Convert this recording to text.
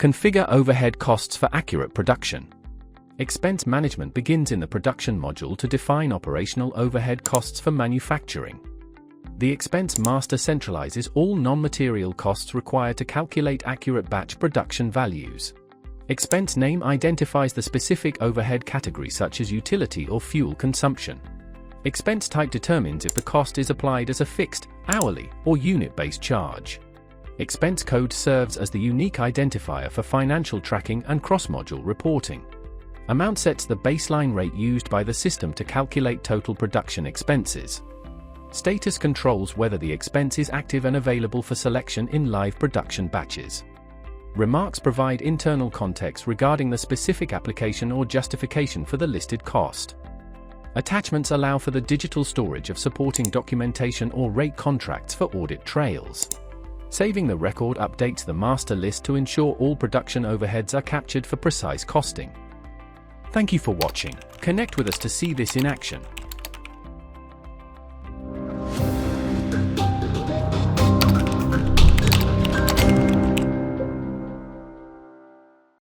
Configure overhead costs for accurate production. Expense management begins in the production module to define operational overhead costs for manufacturing. The expense master centralizes all non-material costs required to calculate accurate batch production values. Expense name identifies the specific overhead category such as utility or fuel consumption. Expense type determines if the cost is applied as a fixed, hourly, or unit-based charge. Expense code serves as the unique identifier for financial tracking and cross-module reporting. Amount sets the baseline rate used by the system to calculate total production expenses. Status controls whether the expense is active and available for selection in live production batches. Remarks provide internal context regarding the specific application or justification for the listed cost. Attachments allow for the digital storage of supporting documentation or rate contracts for audit trails. Saving the record updates the master list to ensure all production overheads are captured for precise costing. Thank you for watching. Connect with us to see this in action.